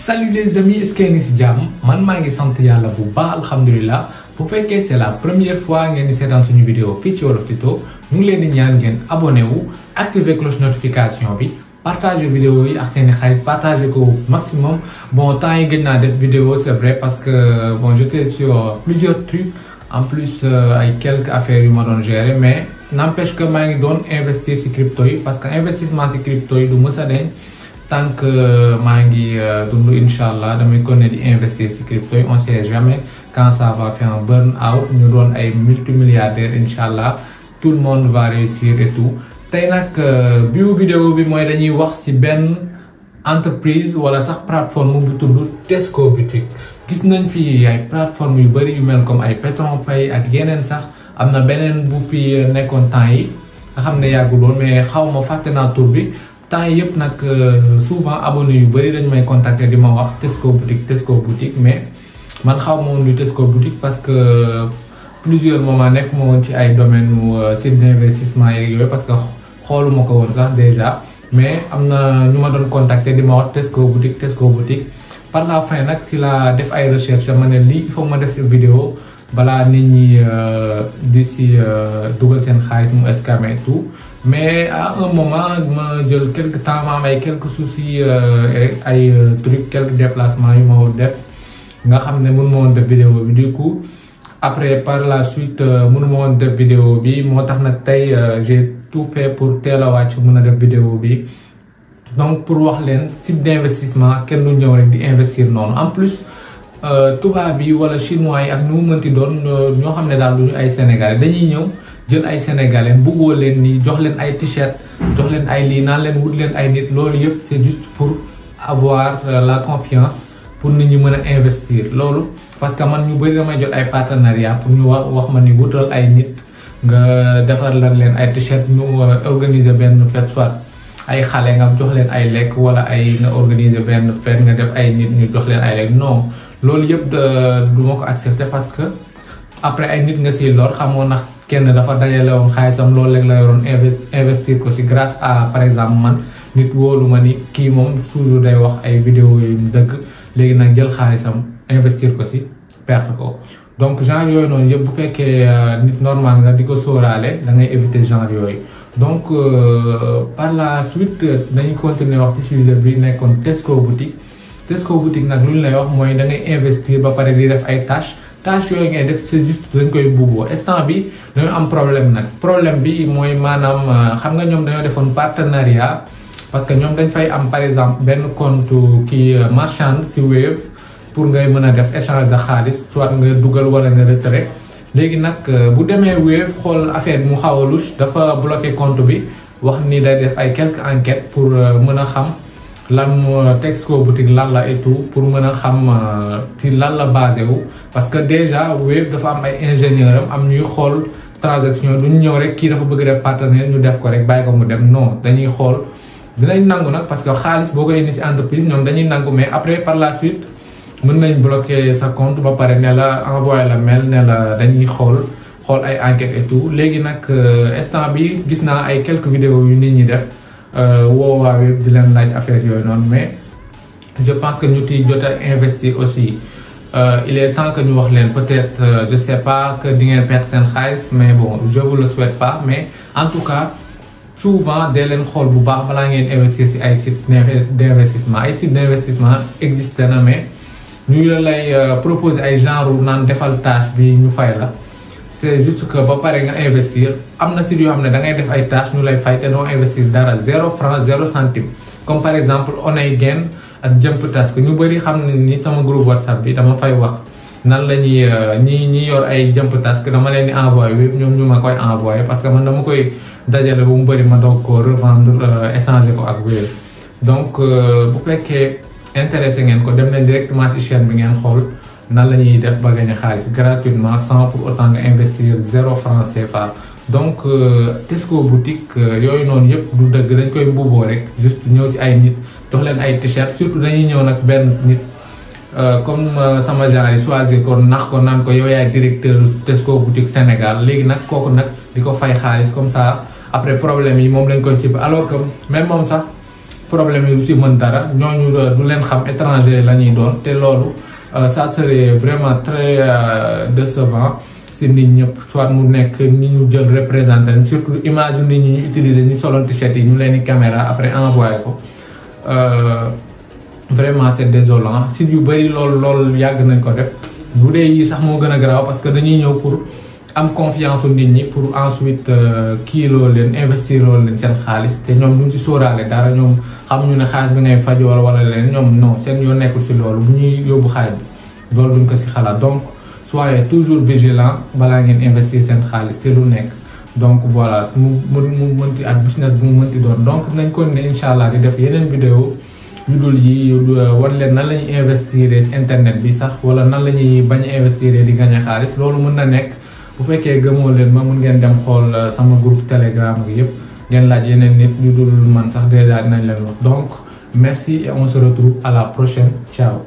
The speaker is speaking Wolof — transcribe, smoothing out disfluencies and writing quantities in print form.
Salut les amis, est-ce que si jàmm man maa ngi sant yàlla bu baax alhamdulilah bu fekkee c'est la première fois ngeen di seetaan suñu vidéo fii ci Wolof Tuto ñu ngi leen di ñaan ngeen abonné wu activer cloche notification bi partager vidéo yi ak seeni xarit partager ko maximum. Bon temps yi gëj naa def vidéo c'est vrai parce que bon j'étais sur plusieurs trucs en plus ay quelques affaires yu ma doon gérer mais n'empêche que maa ngi doon investir ci crypto yi parce que investissement ci crypto yi du mës a deñ tant que maa ngi dund incha allah damay continuer di investir ci crypto yi on sait jamais quand ça va faire un burn out ñu doon ay multimilliardaires incha allah tout le monde va réussir et tout. tey nag biu vidéo bi mooy dañuy wax ci benn entreprise wala sax plateforme bu tudd Tesco Boutique. gis nañ fi ay plateforme yu bari yu mel comme ay PetronPay ak yeneen sax am na beneen bu fi nekkoon temps yi nga xam ne yàgguloon mais xaw ma fàtte naa tur bi. temps yëpp nag souvent abonné yu bëri dañ may contacter di ma wax Tesco Boutique mais man xaw ma woon lu Tesco Boutique parce que plusieurs moments nekk ma woon ci ay domaine site d'investissement yeeg yooyu parce que xooluma ko woon sax déjà mais am na ñu ma doon contacter di ma wax Tesco Boutique par la fin nag si la def ay recherche ma ne lii il faut ma def si vidéo balaa nit ñi di si dugal seen xaalis mu escamé et tout. Mais à un moment ma jël quelque temps ma am ay quelques soucis ay trucs quelques déplacements yu ma def nga xam ne mënu ma woon def vidéo bi du coup après par la suite mënu ma woon def vidéo bi moo tax nag tey j'ai tout fait pour teel a wàcc mën a def vidéo bi. Donc pour wax leen site d'investissement kenn du ñëw rek di investir noonu en plus tubaab bi wala chinois yi ak nu mu mënti doon ñoo xam ne daal du ñu ay sénégalais dañuy ñëw. jël ay sénégalais bëggoo leen ni jox leen ay t-shirt jox leen ay lii naan leen wut leen ay nit loolu yëpp c'est juste pour avoir la confiance pour nit ñi mën a investir loolu parce que man ñu bëri damay jot ay partenariat pour ñu wax ma ni wutal ay nit nga defar lan leen ay t-shirt ñu organiser benn fête soit ay xale nga jox leen ay lekk wala ay nga organiser benn fête nga def ay nit ñu jox leen ay lekk non loolu yëpp du ma ko accepter parce que après ay nit nga siy lor xamoo nax kenn dafa dajale woon xaalisam loolu rek la yoroon investir ko ci grâce à par exemple man nit wóolu ma ni kii moom toujours day wax ay vidéo yu dëgg léegi nag jël xaalisam investir ko ci perte ko. donc genre yooyu noonu yëpp bu fekkee nit normal nga di ko sóoraale da ngay éviter genre yooyu. donc par la suite dañuy continuer wax ci sujet bi nekkoon Tesco Boutique nag lu ñu lay wax mooy da ngay investir ba pare di def ay tâches yooyu ngay def c'est juste dañ koy buggoo instant bi dañu am problème bi mooy maanaam xam nga ñoom dañoo defoon partenariat parce que ñoom dañ fay am par exemple benn compte kii marchand ci Wave pour ngay mën a def échange de xaalis soit nga dugal wala nga retrait léegi nag bu demee Wave xool affaire bi mu xaw a louche dafa bloqué compte bi wax ni day def ay quelques enquêtes pour mën a xam lan Tesco Boutique lan la et tout pour mën a xam ci lan la basé wu parce que déjà Wave dafa am ay ingénieur am ñuy xool transaction duñ ñëw rek kii dafa bëgg def partenaire ñu def ko rek bàyyi ko mu dem non dañuy xool dinañ nangu nag parce que xaalis boo koy indi ci entreprise ñoom dañuy nangu mais après par la suite mën nañ bloquer sa compte ba pare ne la envoyer la mail ne la dañuy xool ay enquête et tout léegi nag instant bi gis naa ay quelques vidéos yu nit ñi def woowaa Wave di leen laaj affaire yooyu noonu mais je pense que ñu ciy jot a investir aussi il est temps que ñu wax leen peut-être je sais pas que di ngeen perdre seen xaalis mais bon je vous le souhaite pas mais en tout cas souvent dee leen xool bu baax balaa ngeen investir ci ay sites d'investissement existé na mais ñu la lay proposer ay genre naan defal tâche bi ñu fay la c'est juste que ba pare nga investir am na sites yoo xam ne da ngay def ay tâches ñu lay fay te doo investir dara 0 franc 0 centime comme par exemple Oneygen ak Jump Task ñu bëri xam ne ni sama groupe WhatsApp bi dama fay wax nan la ñuy ñi yor ay Jump Task dama leen di envoyer wépp ñoom ñu ma koy envoyer parce que man dama koy dajale bu mu bëri ma doog ko revendre échanger ko ak Wave donc bu fekkee intéressé ngeen ko dem leen directement ci chaîne bi ngeen xool nan la ñuy def ba gagner xaalis gratuitement sans pour autant nga investir 0 franc CFA. donc Tesco Boutique yooyu noonu yëpp du dëgg dañ koy mbubboo rek juste ñëw ci ay nit jox leen ay t-shirt surtout dañuy ñëw nag benn nit comme sama genre yi choisir ko nax ko naan ko yow yaay directeur Tesco Boutique Sénégal léegi nag kooku nag di ko fay xaalis comme ça après problème yi moom lañ koy sib alors que même moom sax problème yi du si mën dara ñooñu du leen xam étranger la ñuy doon te loolu ça serait vraiment très décevant si nit ñëpp soit mu nekk ni ñu jël représenté surtout image yu nit ñi ñu utiliser ñi soloon t-shirt yi ñu leen di caméra après envoyé ko vraiment c'est désolant si yu bëri loolu yàgg nañ ko def bu dee yi sax moo gën a garaaw parce que dañuy ñëw pour am confiance nit ñi pour ensuite kii loolu leen investir loolu leen seen xaalis te ñoom duñ ci sóoraale dara ñoom xamuñu ne xaalis bi ngay faj wala leen ñoom non seen yoo nekkul ci loolu bu ñuy yóbbu xaalis bi loolu duñ ko ci xalaat donc soyez toujours vigilant balaa ngeen investir seen xaalis ci lu nekk donc voilà mu mënti ak business bu mu mënti doon donc nañ ko ne incha allah di def yeneen vidéo yu dul yi wan leen nan la ñuy investir ci internet bi sax wala nan la ñuy bañ a investir di gagner xaalis loolu mën na nekk bu fekkee gëmoo leen ma mun ngeen dem xool sama groupe telegram ak yëpp ngeen laaj yeneen nit yu dul man sax déjà dinañ leen wax donc merci et on se retrouve à la prochaine ciao.